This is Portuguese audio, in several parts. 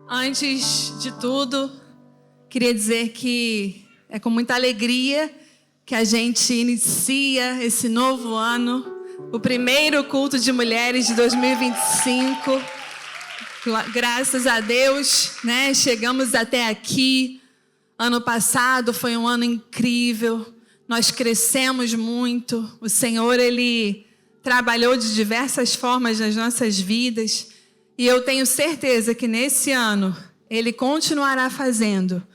Antes de tudo, queria dizer que é com muita alegria que a gente inicia esse novo ano, o primeiro culto de mulheres de 2025. Graças a Deus, né? Chegamos até aqui. Ano passado foi um ano incrível. Nós crescemos muito. O Senhor, Ele trabalhou de diversas formas nas nossas vidas. E eu tenho certeza que nesse ano Ele continuará fazendo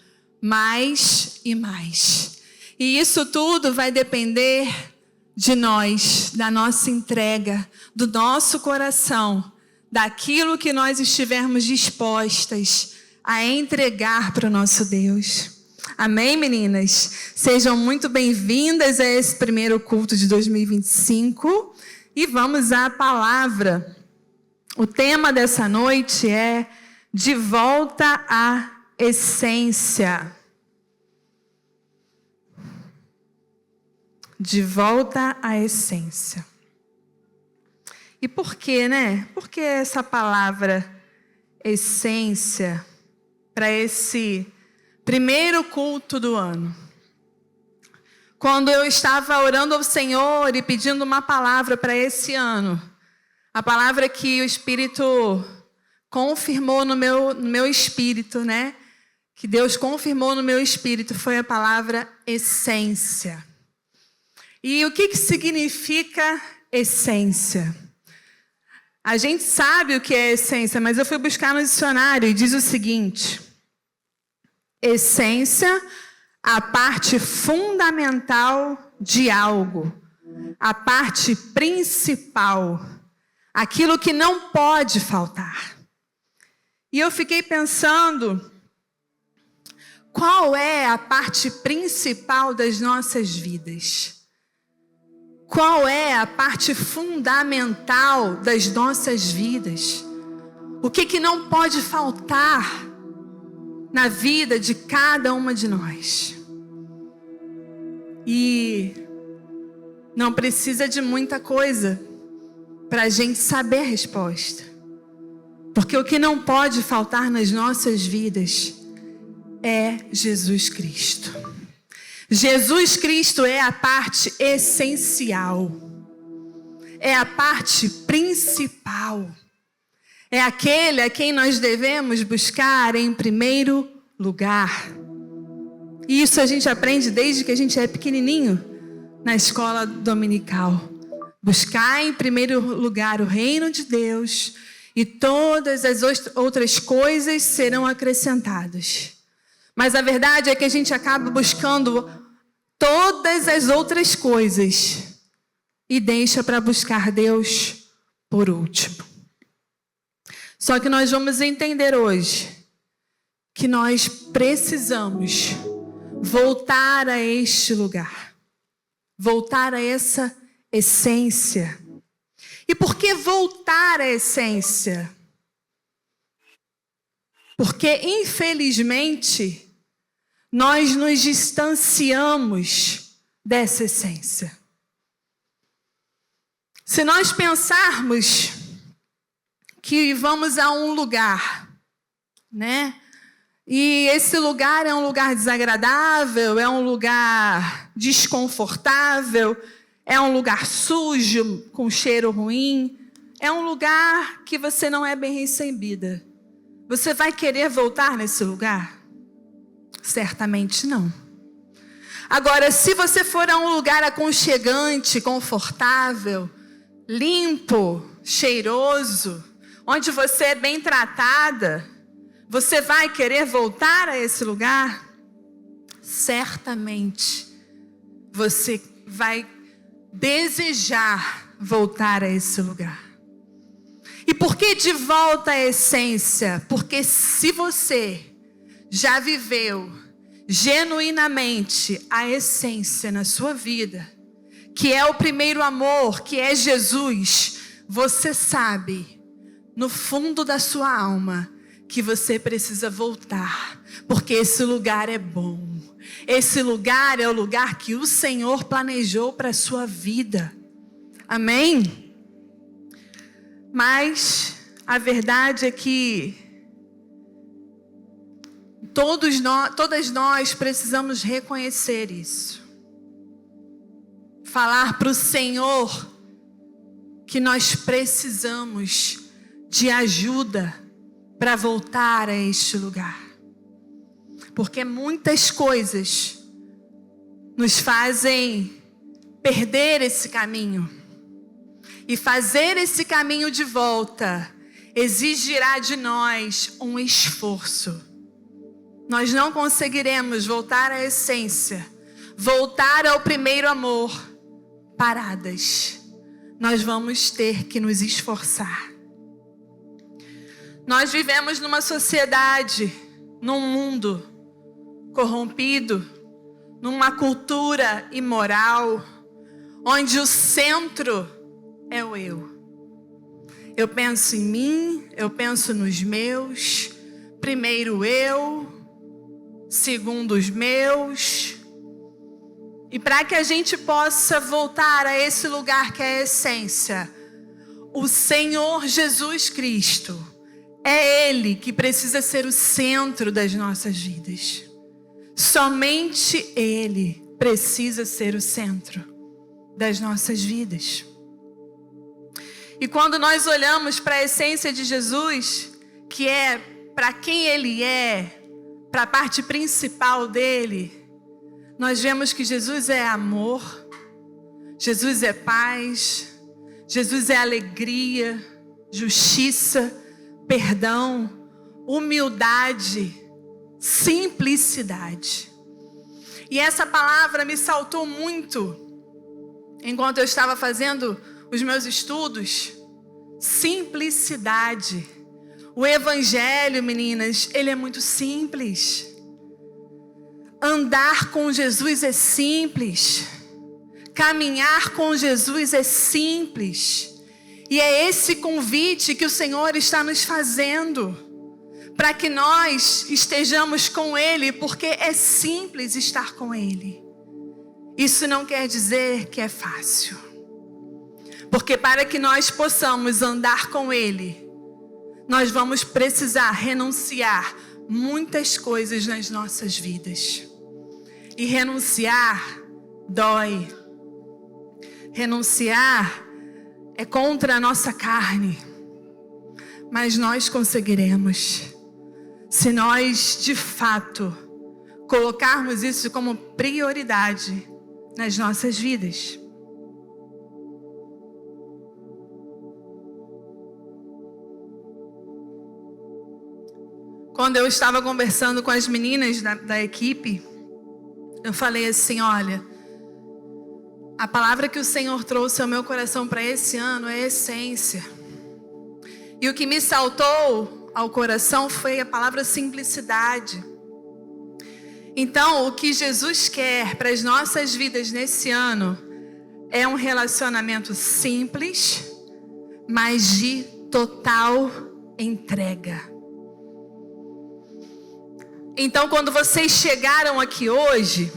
mais e mais. E isso tudo vai depender de nós, da nossa entrega, do nosso coração, daquilo que nós estivermos dispostas a entregar para o nosso Deus. Amém, meninas? Sejam muito bem-vindas a esse primeiro culto de 2025 e vamos à palavra. O tema dessa noite é De Volta à Essência. De volta à essência. E por quê, né? Por que essa palavra essência para esse primeiro culto do ano? Quando eu estava orando ao Senhor e pedindo uma palavra para esse ano, a palavra que o Espírito confirmou no meu espírito, né? Que Deus confirmou no meu espírito foi a palavra essência. E o que significa essência? A gente sabe o que é essência, mas eu fui buscar no dicionário e diz o seguinte: essência, a parte fundamental de algo, a parte principal, aquilo que não pode faltar. E eu fiquei pensando, qual é a parte principal das nossas vidas? Qual é a parte fundamental das nossas vidas? O que não pode faltar na vida de cada uma de nós? E não precisa de muita coisa para a gente saber a resposta. Porque o que não pode faltar nas nossas vidas é Jesus Cristo. Jesus Cristo é a parte essencial. É a parte principal. É aquele a quem nós devemos buscar em primeiro lugar. E isso a gente aprende desde que a gente é pequenininho na escola dominical. Buscar em primeiro lugar o reino de Deus e todas as outras coisas serão acrescentadas. Mas a verdade é que a gente acaba buscando todas as outras coisas e deixa para buscar Deus por último. Só que nós vamos entender hoje que nós precisamos voltar a este lugar, voltar a essa essência. E por que voltar à essência? Porque, infelizmente, nós nos distanciamos dessa essência. Se nós pensarmos que vamos a um lugar, né? E esse lugar é um lugar desagradável, é um lugar desconfortável, é um lugar sujo, com cheiro ruim, é um lugar que você não é bem recebida. Você vai querer voltar nesse lugar? Certamente não. Agora, se você for a um lugar aconchegante, confortável, limpo, cheiroso, onde você é bem tratada, você vai querer voltar a esse lugar? Certamente você vai desejar voltar a esse lugar. E por que de volta à essência? Porque se você já viveu genuinamente a essência na sua vida, que é o primeiro amor, que é Jesus, você sabe, no fundo da sua alma, que você precisa voltar, porque esse lugar é bom. Esse lugar é o lugar que o Senhor planejou para a sua vida. Amém? Mas a verdade é que Todas nós precisamos reconhecer isso. Falar para o Senhor que nós precisamos de ajuda para voltar a este lugar. Porque muitas coisas nos fazem perder esse caminho. E fazer esse caminho de volta exigirá de nós um esforço. Nós não conseguiremos voltar à essência, voltar ao primeiro amor, paradas. Nós vamos ter que nos esforçar. Nós vivemos numa sociedade, num mundo corrompido, numa cultura imoral, onde o centro é o eu. Eu penso em mim, eu penso nos meus, primeiro eu, segundo os meus. E para que a gente possa voltar a esse lugar que é a essência, o Senhor Jesus Cristo, é Ele que precisa ser o centro das nossas vidas. Somente Ele precisa ser o centro das nossas vidas. E quando nós olhamos para a essência de Jesus, que é para quem Ele é, para a parte principal dele, nós vemos que Jesus é amor, Jesus é paz, Jesus é alegria, justiça, perdão, humildade, simplicidade. E essa palavra me saltou muito enquanto eu estava fazendo os meus estudos. Simplicidade. O evangelho, meninas, ele é muito simples. Andar com Jesus é simples. Caminhar com Jesus é simples. E é esse convite que o Senhor está nos fazendo, para que nós estejamos com Ele, porque é simples estar com Ele. Isso não quer dizer que é fácil. Porque para que nós possamos andar com Ele, nós vamos precisar renunciar muitas coisas nas nossas vidas. E renunciar dói. Renunciar é contra a nossa carne. Mas nós conseguiremos, se nós de fato colocarmos isso como prioridade nas nossas vidas. Quando eu estava conversando com as meninas da equipe, eu falei assim, olha, a palavra que o Senhor trouxe ao meu coração para esse ano é essência. E o que me saltou ao coração foi a palavra simplicidade. Então, o que Jesus quer para as nossas vidas nesse ano é um relacionamento simples, mas de total entrega. Então, quando vocês chegaram aqui hoje,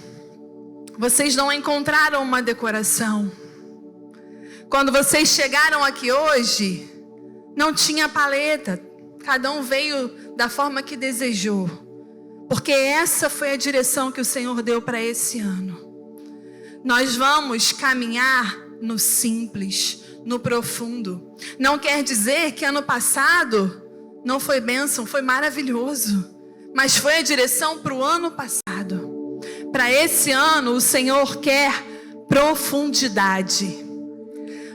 vocês não encontraram uma decoração. Quando vocês chegaram aqui hoje, não tinha paleta. Cada um veio da forma que desejou. Porque essa foi a direção que o Senhor deu para esse ano. Nós vamos caminhar no simples, no profundo. Não quer dizer que ano passado não foi bênção, foi maravilhoso. Mas foi a direção para o ano passado. Para esse ano, o Senhor quer profundidade.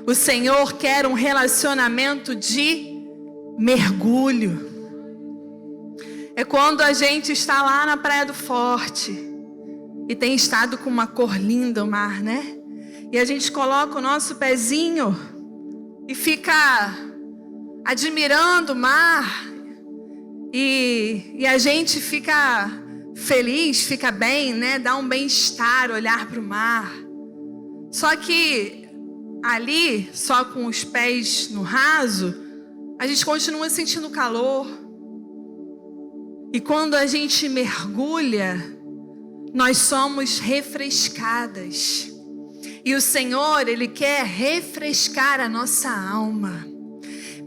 O Senhor quer um relacionamento de mergulho. É quando a gente está lá na Praia do Forte e tem estado com uma cor linda o mar, né? E a gente coloca o nosso pezinho e fica admirando o mar. E a gente fica feliz, fica bem, né? Dá um bem-estar olhar para o mar. Só que ali, só com os pés no raso, a gente continua sentindo calor. E quando a gente mergulha, nós somos refrescadas. E o Senhor, Ele quer refrescar a nossa alma.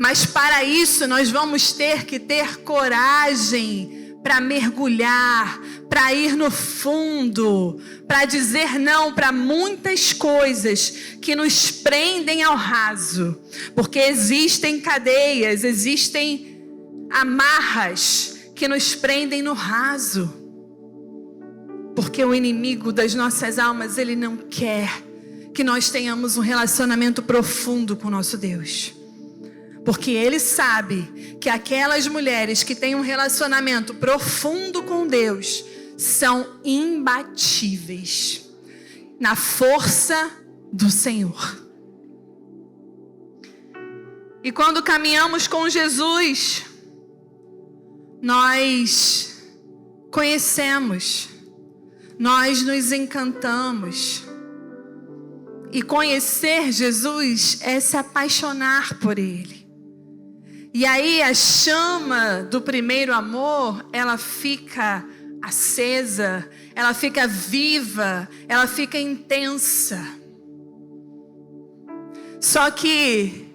Mas para isso nós vamos ter que ter coragem para mergulhar, para ir no fundo, para dizer não para muitas coisas que nos prendem ao raso. Porque existem cadeias, existem amarras que nos prendem no raso. Porque o inimigo das nossas almas, ele não quer que nós tenhamos um relacionamento profundo com o nosso Deus. Porque ele sabe que aquelas mulheres que têm um relacionamento profundo com Deus são imbatíveis na força do Senhor. E quando caminhamos com Jesus, nós conhecemos, nós nos encantamos. E conhecer Jesus é se apaixonar por Ele. E aí a chama do primeiro amor, ela fica acesa, ela fica viva, ela fica intensa. Só que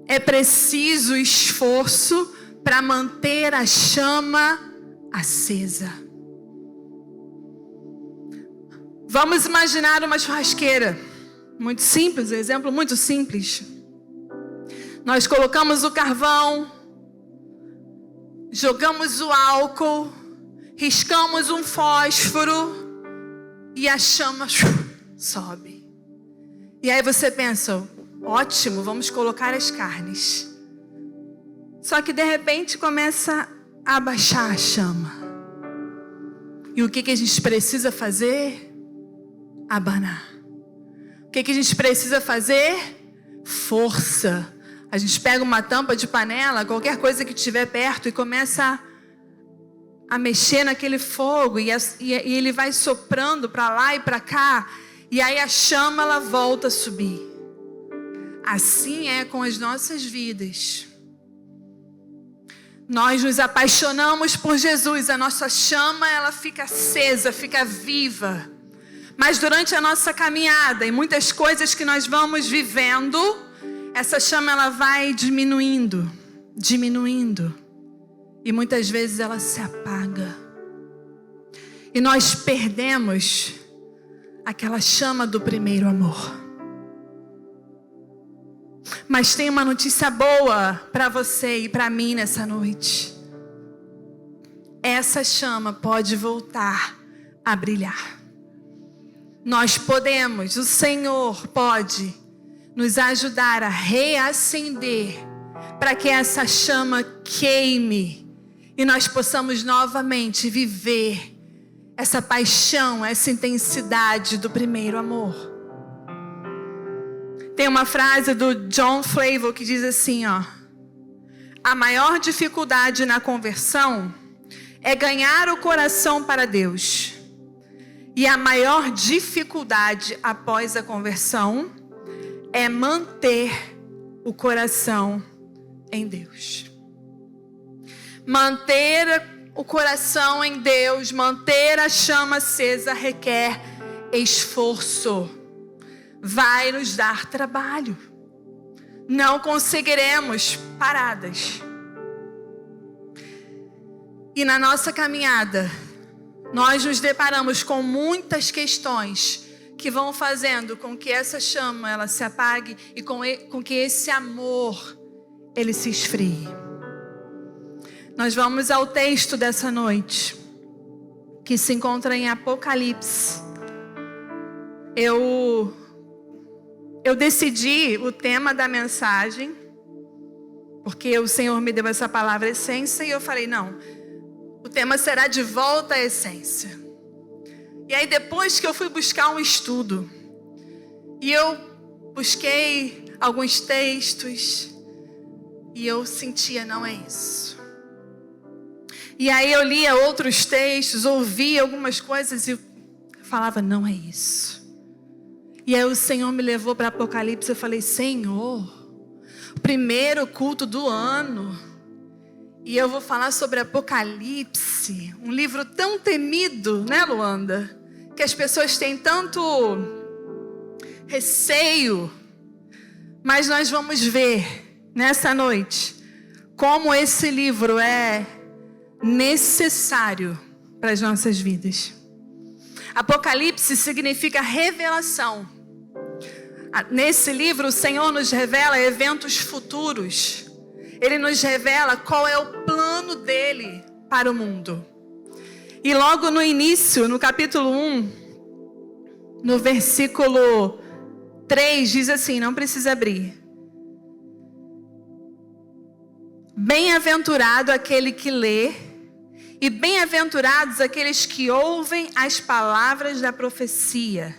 é preciso esforço para manter a chama acesa. Vamos imaginar uma churrasqueira. Muito simples, exemplo muito simples. Nós colocamos o carvão, jogamos o álcool, riscamos um fósforo e a chama sobe. E aí você pensa, ótimo, vamos colocar as carnes. Só que de repente começa a abaixar a chama. E o que a gente precisa fazer? Abanar. O que a gente precisa fazer? Força. A gente pega uma tampa de panela, qualquer coisa que estiver perto, e começa a mexer naquele fogo. E ele vai soprando para lá e para cá. E aí a chama, ela volta a subir. Assim é com as nossas vidas. Nós nos apaixonamos por Jesus. A nossa chama, ela fica acesa, fica viva. Mas durante a nossa caminhada e muitas coisas que nós vamos vivendo, essa chama ela vai diminuindo. E muitas vezes ela se apaga. E nós perdemos aquela chama do primeiro amor. Mas tem uma notícia boa para você e para mim nessa noite. Essa chama pode voltar a brilhar. Nós podemos, o Senhor pode nos ajudar a reacender para que essa chama queime e nós possamos novamente viver essa paixão, essa intensidade do primeiro amor. Tem uma frase do John Flavel que diz assim, ó: a maior dificuldade na conversão é ganhar o coração para Deus. E a maior dificuldade após a conversão é manter o coração em Deus. Manter o coração em Deus, manter a chama acesa requer esforço. Vai nos dar trabalho. Não conseguiremos paradas. E na nossa caminhada, nós nos deparamos com muitas questões que vão fazendo com que essa chama ela se apague e com que esse amor ele se esfrie. Nós vamos ao texto dessa noite, que se encontra em Apocalipse. Eu decidi o tema da mensagem, porque o Senhor me deu essa palavra essência, e eu falei, não, o tema será de volta à essência. E aí depois que eu fui buscar um estudo, e eu busquei alguns textos, e eu sentia, não é isso. E aí eu lia outros textos, ouvia algumas coisas, e eu falava, não é isso. E aí o Senhor me levou para Apocalipse, eu falei, Senhor, primeiro culto do ano, e eu vou falar sobre Apocalipse, um livro tão temido, né, Luanda? Que as pessoas têm tanto receio. Mas nós vamos ver nessa noite como esse livro é necessário para as nossas vidas. Apocalipse significa revelação. Nesse livro, o Senhor nos revela eventos futuros. Ele nos revela qual é o plano dele para o mundo. E logo no início, no capítulo 1, no versículo 3, diz assim, não precisa abrir. Bem-aventurado aquele que lê, e bem-aventurados aqueles que ouvem as palavras da profecia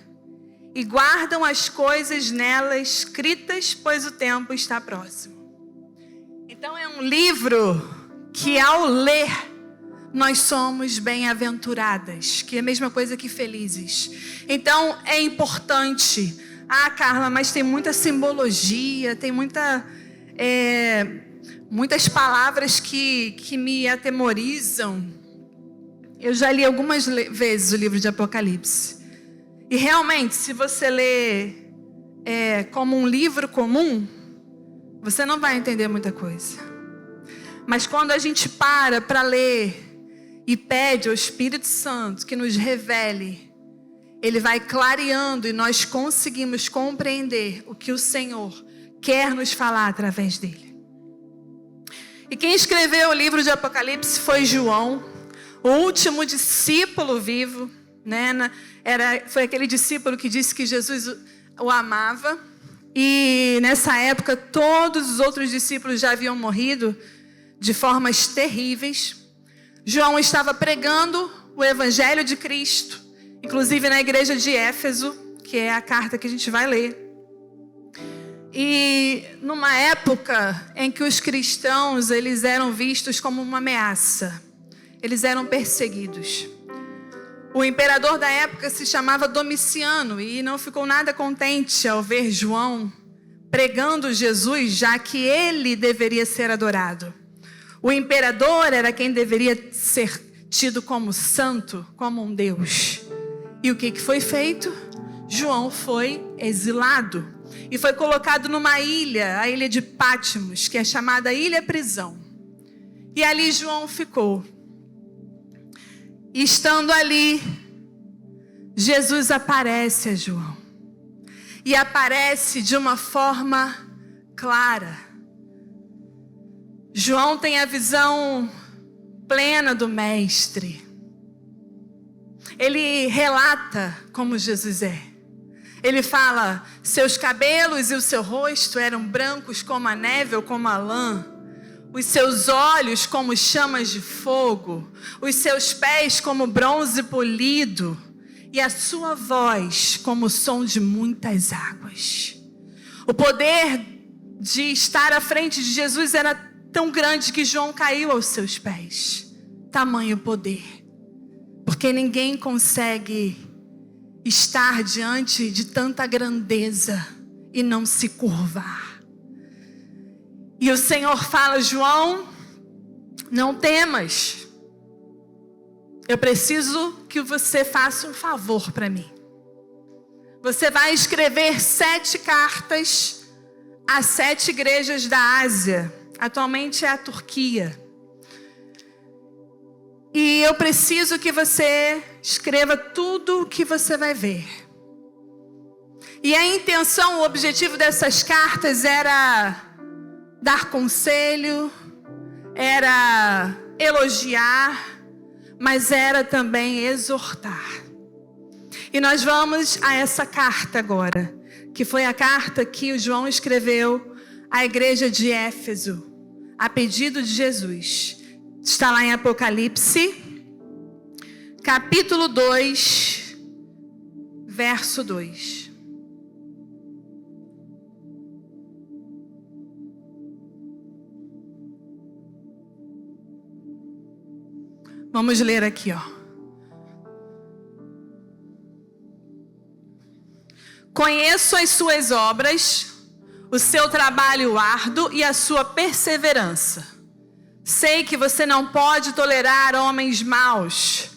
e guardam as coisas nela escritas, pois o tempo está próximo. Então é um livro que ao ler, nós somos bem-aventuradas, que é a mesma coisa que felizes. Então é importante. Ah, Carla, mas tem muita simbologia, tem muitas palavras que me atemorizam. Eu já li algumas vezes o livro de Apocalipse. E realmente, se você lê como um livro comum, você não vai entender muita coisa. Mas quando a gente para ler e pede ao Espírito Santo que nos revele, ele vai clareando e nós conseguimos compreender o que o Senhor quer nos falar através dele. E quem escreveu o livro de Apocalipse foi João, o último discípulo vivo, né? Foi aquele discípulo que disse que Jesus o amava. E nessa época todos os outros discípulos já haviam morrido de formas terríveis. João estava pregando o Evangelho de Cristo, inclusive na igreja de Éfeso, que é a carta que a gente vai ler. E numa época em que os cristãos, eles eram vistos como uma ameaça. Eles eram perseguidos. O imperador da época se chamava Domiciano e não ficou nada contente ao ver João pregando Jesus, já que ele deveria ser adorado. O imperador era quem deveria ser tido como santo, como um Deus. E o que foi feito? João foi exilado e foi colocado numa ilha, a ilha de Patmos, que é chamada Ilha Prisão. E ali João ficou. E estando ali, Jesus aparece a João. E aparece de uma forma clara. João tem a visão plena do Mestre. Ele relata como Jesus é. Ele fala, seus cabelos e o seu rosto eram brancos como a neve ou como a lã. Os seus olhos como chamas de fogo. Os seus pés como bronze polido. E a sua voz como o som de muitas águas. O poder de estar à frente de Jesus era tão grande que João caiu aos seus pés. Tamanho poder. Porque ninguém consegue estar diante de tanta grandeza e não se curvar. E o Senhor fala, João, não temas. Eu preciso que você faça um favor para mim. Você vai escrever 7 cartas a 7 igrejas da Ásia. Atualmente é a Turquia. E eu preciso que você escreva tudo o que você vai ver. E a intenção, o objetivo dessas cartas era dar conselho, era elogiar, mas era também exortar. E nós vamos a essa carta agora, que foi a carta que o João escreveu à igreja de Éfeso, a pedido de Jesus. Está lá em Apocalipse, capítulo 2, verso 2. Vamos ler aqui, ó. Conheço as suas obras, o seu trabalho árduo e a sua perseverança. Sei que você não pode tolerar homens maus,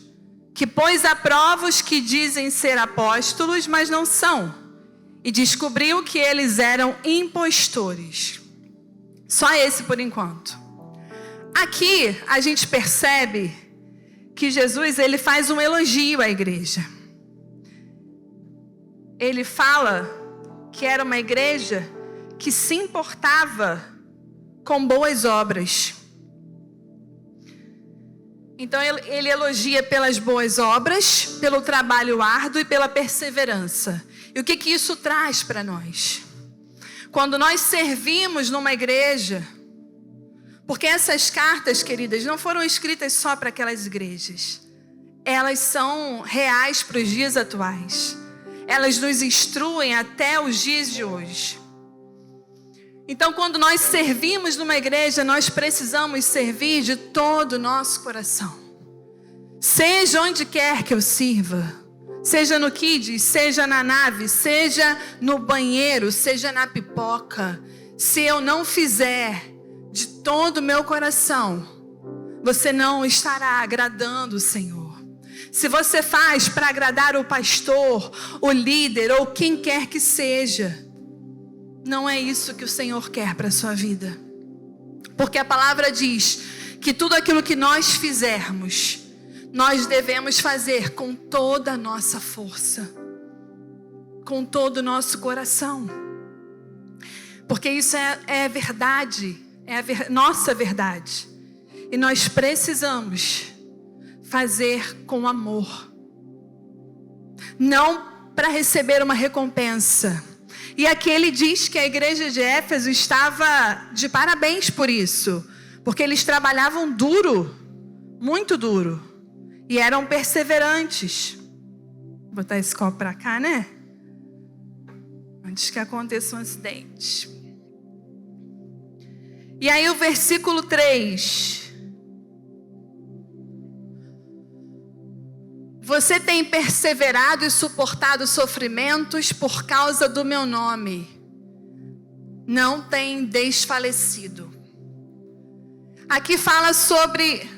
que pôs à prova os que dizem ser apóstolos, mas não são, e descobriu que eles eram impostores. Só esse por enquanto. Aqui a gente percebe que Jesus, ele faz um elogio à igreja. Ele fala que era uma igreja que se importava com boas obras. Então ele elogia pelas boas obras, pelo trabalho árduo e pela perseverança. E o que isso traz para nós? Quando nós servimos numa igreja, porque essas cartas, queridas, não foram escritas só para aquelas igrejas. Elas são reais para os dias atuais. Elas nos instruem até os dias de hoje. Então, quando nós servimos numa igreja, nós precisamos servir de todo o nosso coração. Seja onde quer que eu sirva, seja no kids, seja na nave, seja no banheiro, seja na pipoca. Se eu não fizer de todo o meu coração, você não estará agradando o Senhor. Se você faz para agradar o pastor, o líder ou quem quer que seja, não é isso que o Senhor quer para a sua vida. Porque a palavra diz que tudo aquilo que nós fizermos, nós devemos fazer com toda a nossa força, com todo o nosso coração. Porque isso é verdade, nossa verdade. E nós precisamos fazer com amor, não para receber uma recompensa. E aqui ele diz que a igreja de Éfeso estava de parabéns por isso, porque eles trabalhavam duro, muito duro, e eram perseverantes. Vou botar esse copo para cá, né? Antes que aconteça um acidente. E aí o versículo 3. Você tem perseverado e suportado sofrimentos por causa do meu nome. Não tem desfalecido. Aqui fala sobre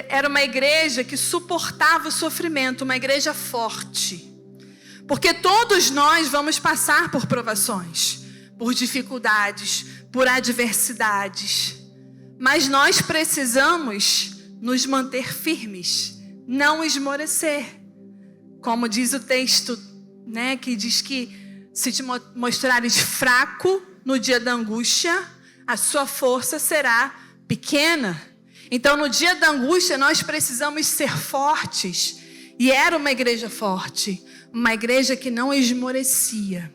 era uma igreja que suportava o sofrimento, uma igreja forte. Porque todos nós vamos passar por provações, por dificuldades, por adversidades. Mas nós precisamos nos manter firmes, não esmorecer. Como diz o texto, né, que diz que se te mostrares fraco no dia da angústia, a sua força será pequena. Então, no dia da angústia, nós precisamos ser fortes. E era uma igreja forte, uma igreja que não esmorecia.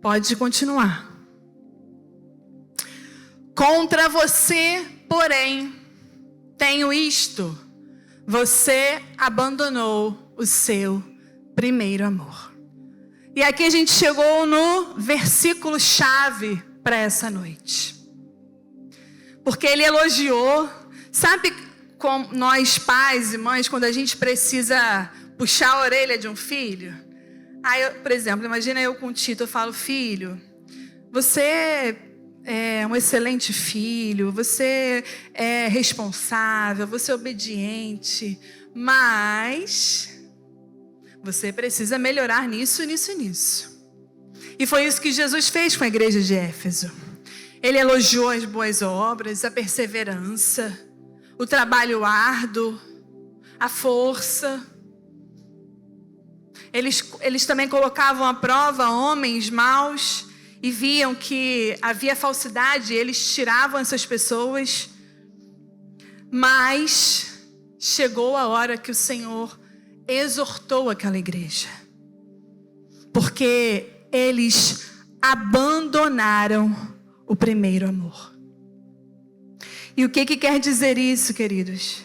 Pode continuar. Contra você, porém, tenho isto: você abandonou o seu primeiro amor. E aqui a gente chegou no versículo chave para essa noite. Porque ele elogiou. Sabe como nós pais e mães, quando a gente precisa puxar a orelha de um filho? Aí, por exemplo, imagina eu com o Tito, eu falo: filho, você é um excelente filho, você é responsável, você é obediente, mas você precisa melhorar nisso, nisso e nisso. E foi isso que Jesus fez com a igreja de Éfeso. Ele elogiou as boas obras, a perseverança, o trabalho árduo, a força. Eles também colocavam à prova homens maus e viam que havia falsidade, eles tiravam essas pessoas. Mas chegou a hora que o Senhor exortou aquela igreja, porque eles abandonaram o primeiro amor. E o que quer dizer isso, queridos?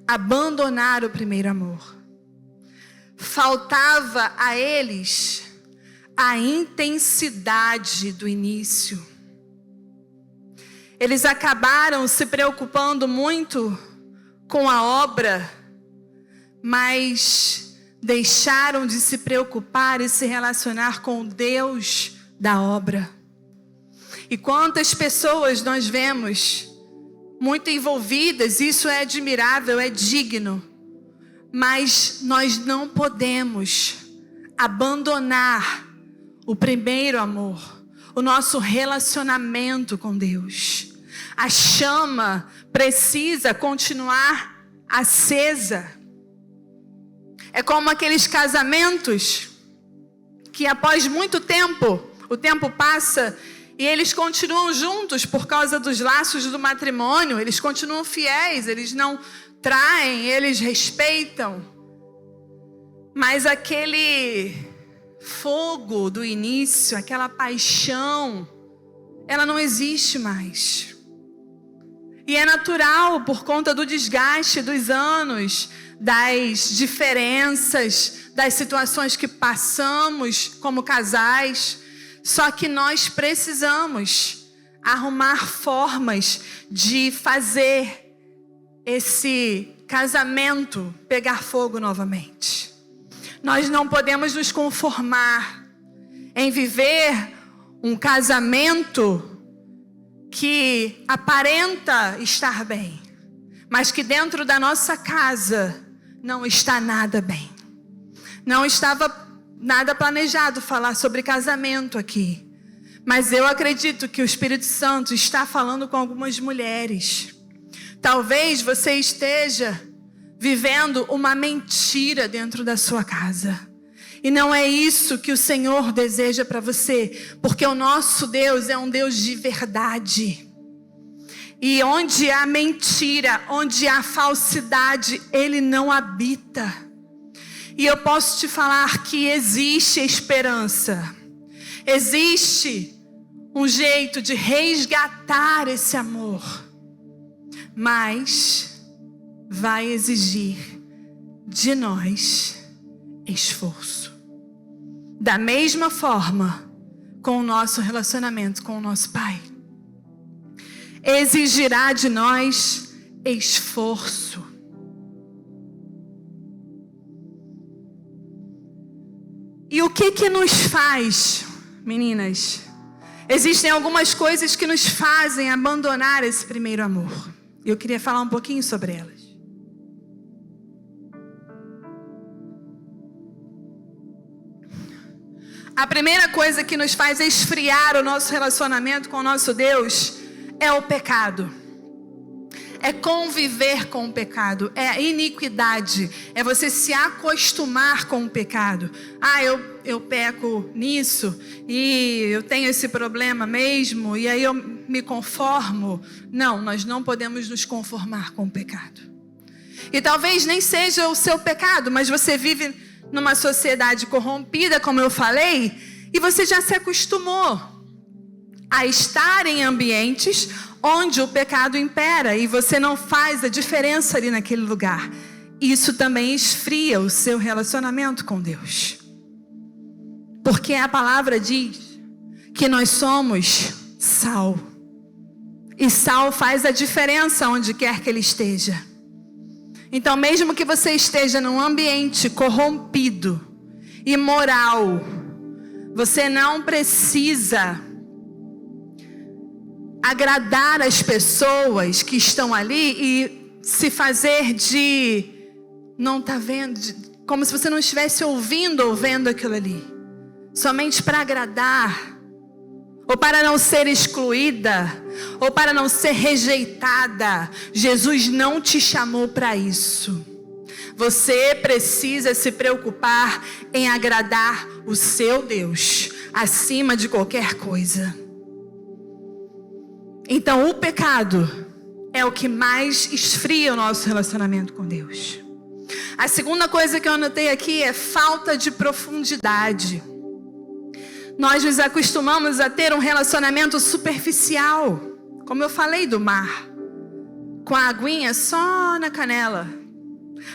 Abandonar o primeiro amor. Faltava a eles a intensidade do início. Eles acabaram se preocupando muito com a obra, mas deixaram de se preocupar e se relacionar com o Deus da obra. E quantas pessoas nós vemos muito envolvidas, isso é admirável, é digno, mas nós não podemos abandonar o primeiro amor, o nosso relacionamento com Deus. A chama precisa continuar acesa. É como aqueles casamentos que após muito tempo, o tempo passa e eles continuam juntos por causa dos laços do matrimônio, eles continuam fiéis, eles não traem, eles respeitam. Mas aquele fogo do início, aquela paixão, ela não existe mais. E é natural por conta do desgaste dos anos, das diferenças, das situações que passamos como casais. Só que nós precisamos arrumar formas de fazer esse casamento pegar fogo novamente. Nós não podemos nos conformar em viver um casamento que aparenta estar bem, mas que dentro da nossa casa não está nada bem. Não estava nada planejado falar sobre casamento aqui, mas eu acredito que o Espírito Santo está falando com algumas mulheres. Talvez você esteja vivendo uma mentira dentro da sua casa. E não é isso que o Senhor deseja para você, porque o nosso Deus é um Deus de verdade. E onde há mentira, onde há falsidade, Ele não habita. E eu posso te falar que existe esperança. Existe um jeito de resgatar esse amor. Mas vai exigir de nós esforço. Da mesma forma, com o nosso relacionamento com o nosso Pai. Exigirá de nós esforço. E o que nos faz, meninas? Existem algumas coisas que nos fazem abandonar esse primeiro amor. Eu queria falar um pouquinho sobre elas. A primeira coisa que nos faz esfriar o nosso relacionamento com o nosso Deus é o pecado. É conviver com o pecado, é a iniquidade, é você se acostumar com o pecado. Eu peco nisso e eu tenho esse problema mesmo e aí eu me conformo. Não, nós não podemos nos conformar com o pecado. E talvez nem seja o seu pecado, mas você vive numa sociedade corrompida, como eu falei, e você já se acostumou a estar em ambientes onde o pecado impera e você não faz a diferença ali naquele lugar. Isso também esfria o seu relacionamento com Deus. Porque a palavra diz que nós somos sal. E sal faz a diferença onde quer que ele esteja. Então, mesmo que você esteja num ambiente corrompido, imoral, você não precisa agradar as pessoas que estão ali e se fazer de não tá vendo, como se você não estivesse ouvindo ou vendo aquilo ali, somente para agradar, ou para não ser excluída, ou para não ser rejeitada. Jesus não te chamou para isso. Você precisa se preocupar em agradar o seu Deus acima de qualquer coisa. Então o pecado é o que mais esfria o nosso relacionamento com Deus. A segunda coisa que eu anotei aqui é falta de profundidade. Nós nos acostumamos a ter um relacionamento superficial, como eu falei do mar, com a aguinha só na canela,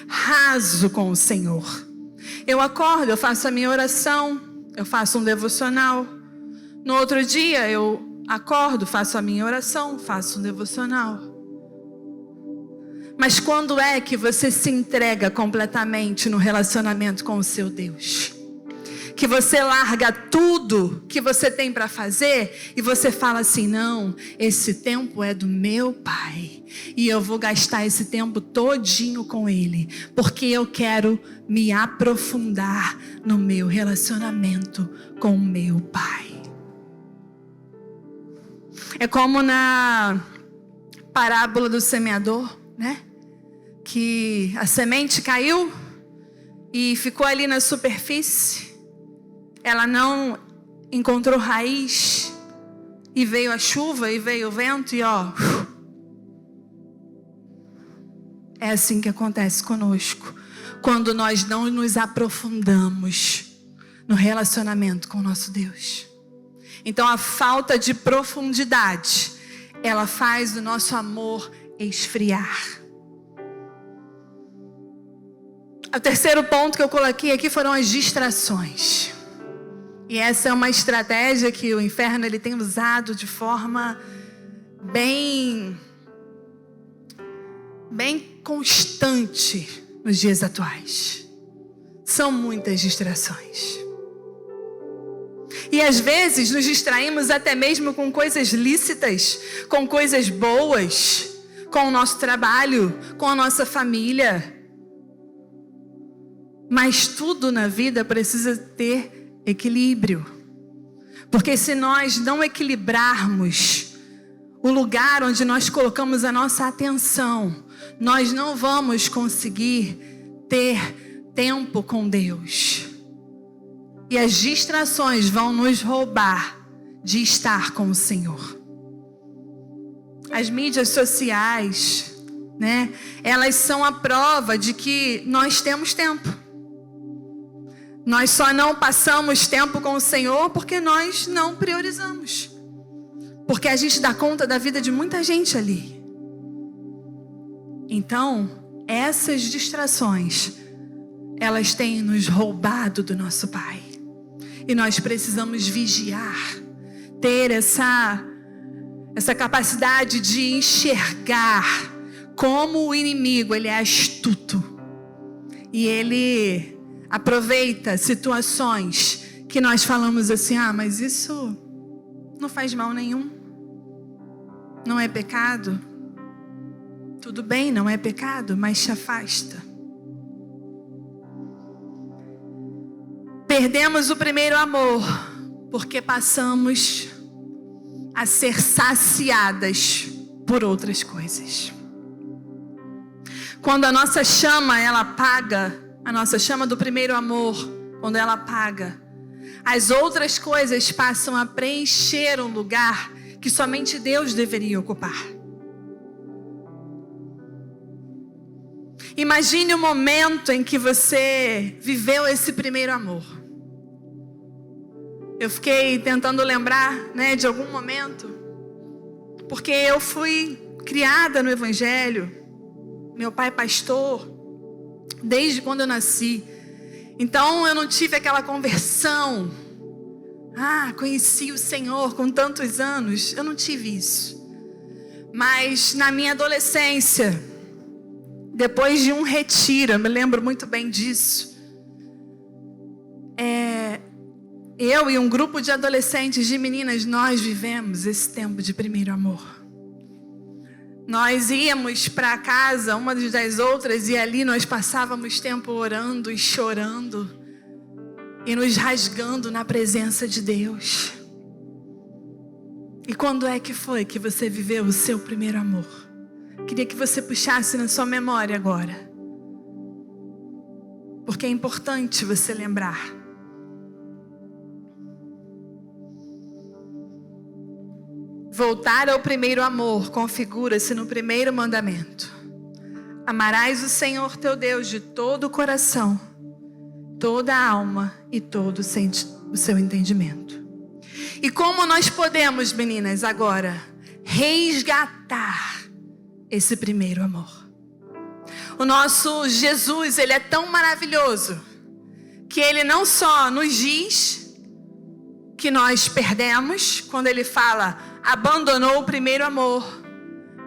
raso com o Senhor. Eu acordo, eu faço a minha oração, eu faço um devocional. No outro dia eu acordo, faço a minha oração, faço um devocional. Mas quando é que você se entrega completamente no relacionamento com o seu Deus? que você larga tudo que você tem para fazer e você fala assim: não, esse tempo é do meu Pai e eu vou gastar esse tempo todinho com Ele, porque eu quero me aprofundar no meu relacionamento com o meu Pai. É como na parábola do semeador, né? Que a semente caiu e ficou ali na superfície. Ela não encontrou raiz. E veio a chuva e veio o vento e ó. É assim que acontece conosco. Quando nós não nos aprofundamos no relacionamento com o nosso Deus. Então a falta de profundidade, ela faz o nosso amor esfriar. O terceiro ponto que eu coloquei aqui foram as distrações. E essa é uma estratégia que o inferno ele tem usado de forma bem constante nos dias atuais. São muitas distrações. E às vezes nos distraímos até mesmo com coisas lícitas, com coisas boas, com o nosso trabalho, com a nossa família. Mas tudo na vida precisa ter equilíbrio. Porque se nós não equilibrarmos o lugar onde nós colocamos a nossa atenção, nós não vamos conseguir ter tempo com Deus. E as distrações vão nos roubar de estar com o Senhor. As mídias sociais, né? Elas são a prova de que nós temos tempo. Nós só não passamos tempo com o Senhor porque nós não priorizamos. Porque a gente dá conta da vida de muita gente ali. Então, essas distrações, elas têm nos roubado do nosso Pai. E nós precisamos vigiar, ter essa capacidade de enxergar como o inimigo, ele é astuto. E ele aproveita situações que nós falamos assim: ah, mas isso não faz mal nenhum. Não é pecado. Tudo bem, não é pecado, mas te afasta. Perdemos o primeiro amor porque passamos a ser saciadas por outras coisas. Quando a nossa chama, ela apaga, a nossa chama do primeiro amor, quando ela apaga, as outras coisas passam a preencher um lugar que somente Deus deveria ocupar. Imagine o momento em que você viveu esse primeiro amor. Eu fiquei tentando lembrar, né, de algum momento, porque eu fui criada no Evangelho, meu pai é pastor, desde quando eu nasci. Então eu não tive aquela conversão. Ah, conheci o Senhor com tantos anos. Eu não tive isso. Mas na minha adolescência, depois de um retiro, eu me lembro muito bem disso. Eu e um grupo de adolescentes, de meninas, nós vivemos esse tempo de primeiro amor. Nós íamos para casa, uma das outras, e ali nós passávamos tempo orando e chorando e nos rasgando na presença de Deus. E quando é que foi que você viveu o seu primeiro amor? Queria que você puxasse na sua memória agora, porque é importante você lembrar. Voltar ao primeiro amor configura-se no primeiro mandamento: amarás o Senhor teu Deus de todo o coração, toda a alma e todo o seu entendimento. E como nós podemos, meninas, agora resgatar esse primeiro amor? O nosso Jesus, ele é tão maravilhoso que ele não só nos diz que nós perdemos quando ele fala abandonou o primeiro amor,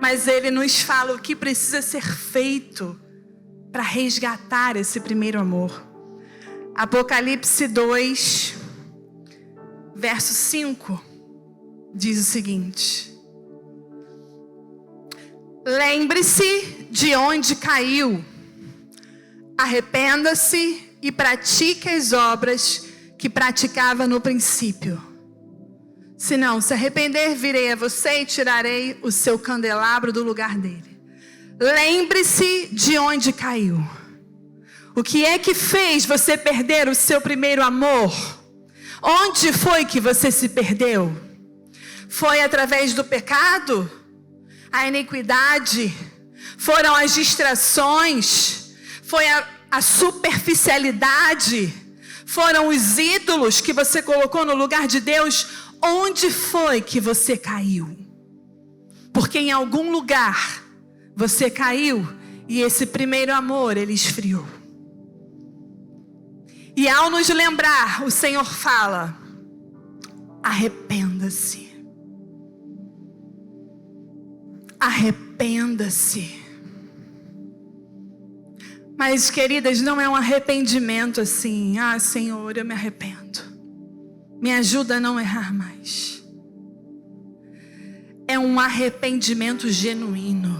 mas ele nos fala o que precisa ser feito para resgatar esse primeiro amor. Apocalipse 2, verso 5, diz o seguinte: lembre-se de onde caiu, arrependa-se e pratique as obras que praticava no princípio. Se não se arrepender, virei a você e tirarei o seu candelabro do lugar dele. Lembre-se de onde caiu. O que é que fez você perder o seu primeiro amor? Onde foi que você se perdeu? Foi através do pecado? A iniquidade? Foram as distrações? Foi a superficialidade? Foram os ídolos que você colocou no lugar de Deus? Onde foi que você caiu? Porque em algum lugar você caiu e esse primeiro amor, ele esfriou. E ao nos lembrar, o Senhor fala: arrependa-se. Arrependa-se. Mas, queridas, não é um arrependimento assim: ah, Senhor, eu me arrependo, me ajuda a não errar mais. É um arrependimento genuíno.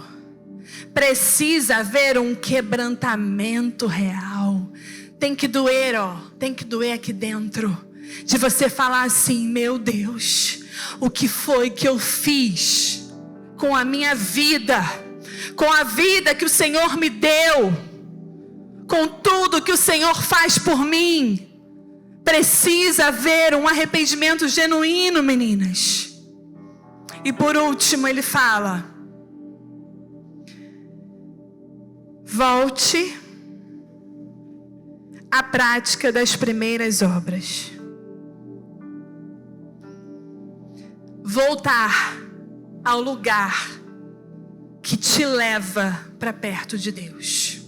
Precisa haver um quebrantamento real. Tem que doer, tem que doer aqui dentro. De você falar assim: meu Deus, o que foi que eu fiz com a minha vida? Com a vida que o Senhor me deu? Com tudo que o Senhor faz por mim? Precisa haver um arrependimento genuíno, meninas. E por último ele fala: volte à prática das primeiras obras. Voltar ao lugar que te leva para perto de Deus.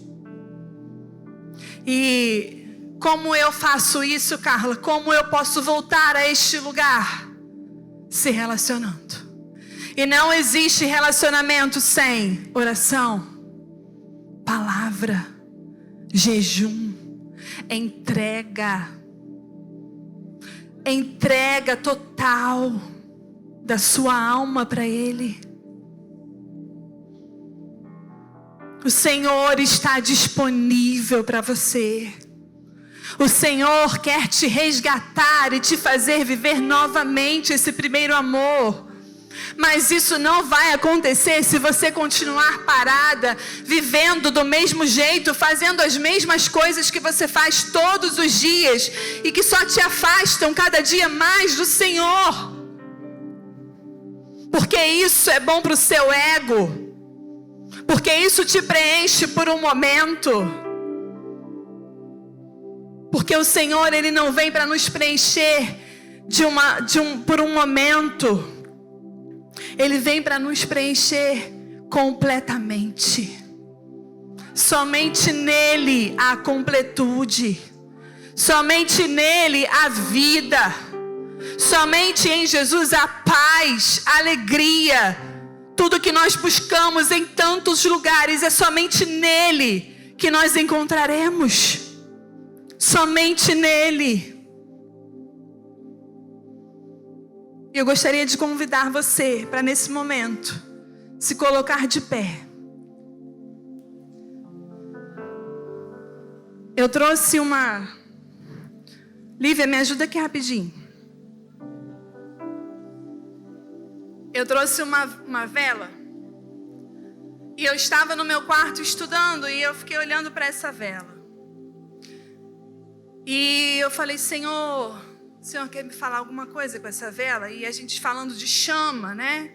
E como eu faço isso, Carla? Como eu posso voltar a este lugar? Se relacionando. E não existe relacionamento sem oração, palavra, jejum, entrega total da sua alma para Ele. O Senhor está disponível para você. O Senhor quer te resgatar e te fazer viver novamente esse primeiro amor. Mas isso não vai acontecer se você continuar parada, vivendo do mesmo jeito, fazendo as mesmas coisas que você faz todos os dias e que só te afastam cada dia mais do Senhor. Porque isso é bom para o seu ego. Porque isso te preenche por um momento. Porque o Senhor, Ele não vem para nos preencher por um momento. Ele vem para nos preencher completamente. Somente nele há completude. Somente nele há vida. Somente em Jesus há paz, alegria. Tudo que nós buscamos em tantos lugares é somente nele que nós encontraremos. Somente nele. Eu gostaria de convidar você para nesse momento se colocar de pé. Eu trouxe uma... Lívia, me ajuda aqui rapidinho. Eu trouxe uma vela. E eu estava no meu quarto estudando e eu fiquei olhando para essa vela. E eu falei: Senhor, o Senhor quer me falar alguma coisa com essa vela? E a gente falando de chama, né?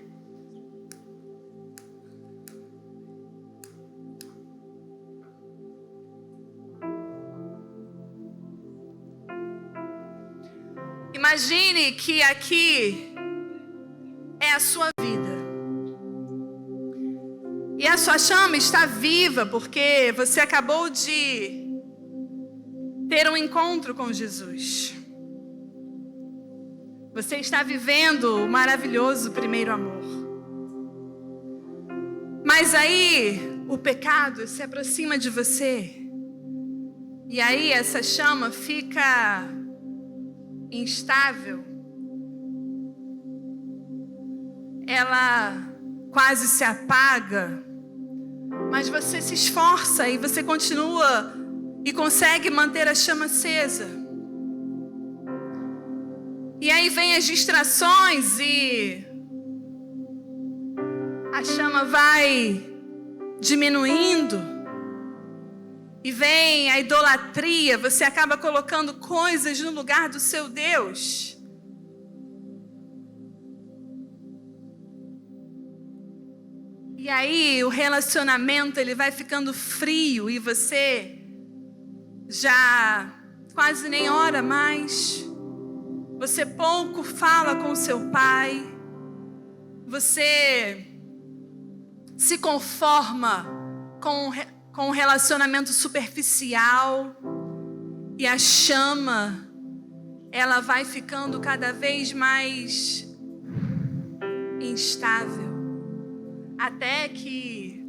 Imagine que aqui é a sua vida. E a sua chama está viva porque você acabou de ter um encontro com Jesus. Você está vivendo o maravilhoso primeiro amor. Mas aí o pecado se aproxima de você E aí essa chama fica instável. Ela quase se apaga. Mas você se esforça e você continua e consegue manter a chama acesa. E aí vem as distrações e a chama vai diminuindo. E vem a idolatria, você acaba colocando coisas no lugar do seu Deus. E aí o relacionamento ele vai ficando frio e você já quase nem ora mais. Você pouco fala com seu pai. Você se conforma com um relacionamento superficial. E a chama, ela vai ficando cada vez mais instável. Até que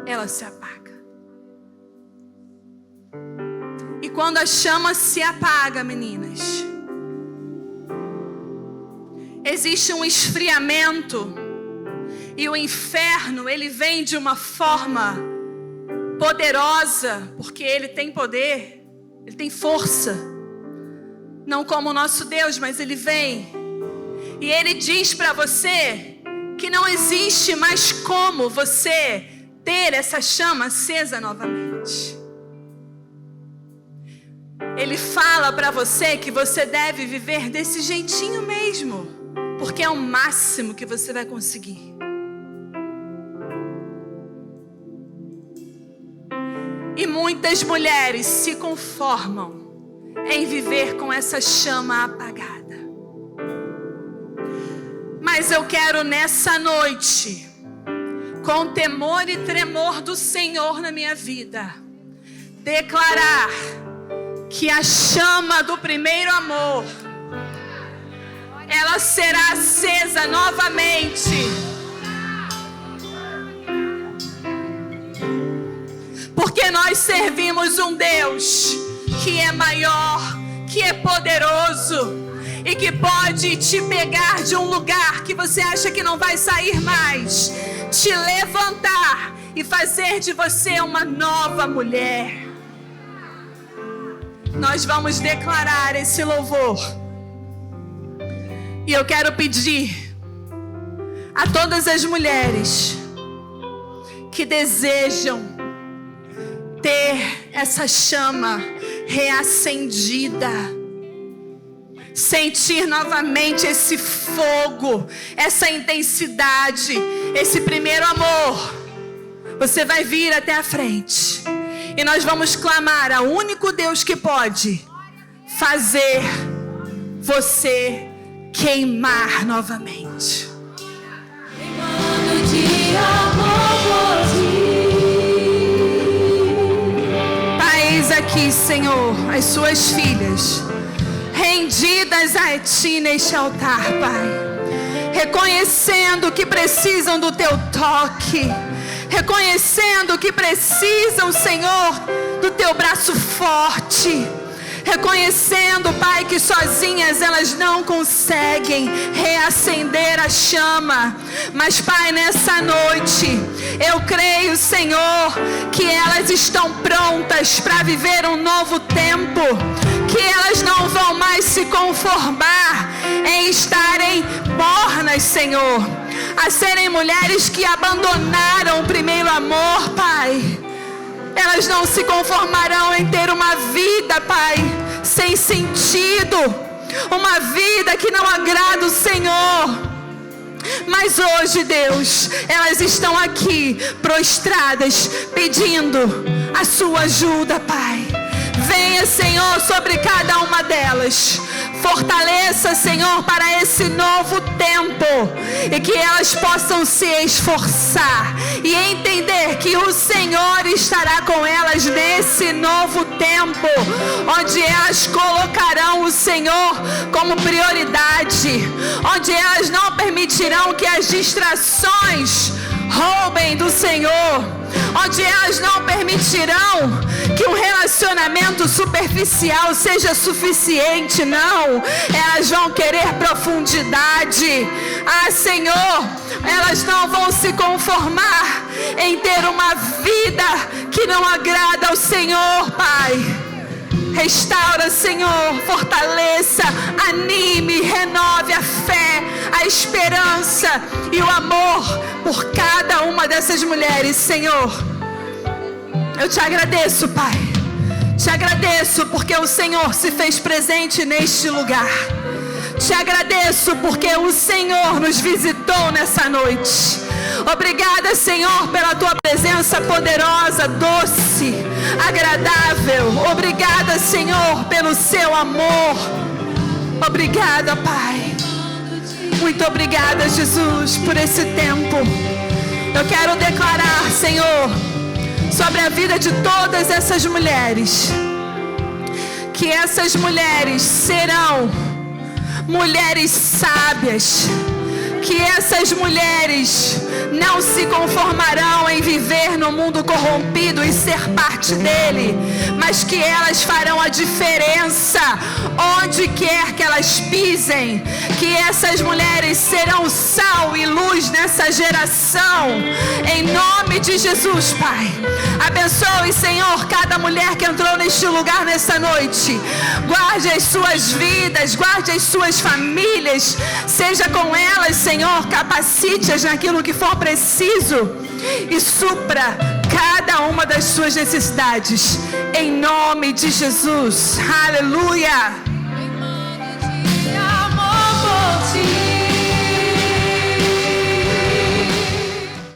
ela se apaga. E quando a chama se apaga, meninas, existe um esfriamento. E o inferno, ele vem de uma forma poderosa, porque ele tem poder, ele tem força. Não como o nosso Deus, mas ele vem. E ele diz para você que não existe mais como você ter essa chama acesa novamente. Ele fala para você que você deve viver desse jeitinho mesmo, porque é o máximo que você vai conseguir. E muitas mulheres se conformam em viver com essa chama apagada. Mas eu quero nessa noite, com temor e tremor do Senhor na minha vida, declarar que a chama do primeiro amor, ela será acesa novamente. Porque nós servimos um Deus que é maior, que é poderoso e que pode te pegar de um lugar que você acha que não vai sair mais, te levantar e fazer de você uma nova mulher. Nós vamos declarar esse louvor. E eu quero pedir a todas as mulheres que desejam ter essa chama reacendida, sentir novamente esse fogo, essa intensidade, esse primeiro amor. Você vai vir até a frente e nós vamos clamar ao único Deus que pode fazer você queimar novamente. Queimando de amor por ti. Eis aqui, Senhor, as suas filhas rendidas a ti neste altar, Pai, reconhecendo que precisam do teu toque, reconhecendo que precisam, Senhor, do teu braço forte, reconhecendo, Pai, que sozinhas elas não conseguem reacender a chama. Mas, Pai, nessa noite, eu creio, Senhor, que elas estão prontas para viver um novo tempo, que elas não vão mais se conformar em estarem mornas, Senhor, a serem mulheres que abandonaram o primeiro amor, Pai. Elas não se conformarão em ter uma vida, Pai, sem sentido, uma vida que não agrada o Senhor. Mas hoje, Deus, elas estão aqui prostradas, pedindo a sua ajuda, Pai. Venha, Senhor, sobre cada uma delas. Fortaleça, Senhor, para esse novo tempo. E que elas possam se esforçar e entender que o Senhor estará com elas nesse novo tempo, onde elas colocarão o Senhor como prioridade, onde elas não permitirão que as distrações roubem do Senhor, onde elas não permitirão que um relacionamento superficial seja suficiente, não. Elas vão querer profundidade. Ah, Senhor, elas não vão se conformar em ter uma vida que não agrada ao Senhor, Pai. Restaura, Senhor, fortaleça, anime, renove a fé, a esperança e o amor por cada uma dessas mulheres, Senhor. Eu te agradeço, Pai. Te agradeço porque o Senhor se fez presente neste lugar. Te agradeço porque o Senhor nos visitou nessa noite. Obrigada, Senhor, pela tua presença poderosa, doce, agradável. Obrigada, Senhor, pelo seu amor. Obrigada, Pai. Muito obrigada, Jesus, por esse tempo. Eu quero declarar, Senhor, sobre a vida de todas essas mulheres, que essas mulheres serão mulheres sábias, que essas mulheres não se conformarão em viver no mundo corrompido e ser parte dele, mas que elas farão a diferença onde quer que elas pisem, que essas mulheres serão sal e luz nessa geração, em nome de Jesus, Pai. Abençoe, Senhor, cada mulher que entrou neste lugar nessa noite. Guarde as suas vidas, guarde as suas famílias, seja com elas, Senhor, capacite-as naquilo que for preciso e supra cada uma das suas necessidades, em nome de Jesus. Aleluia.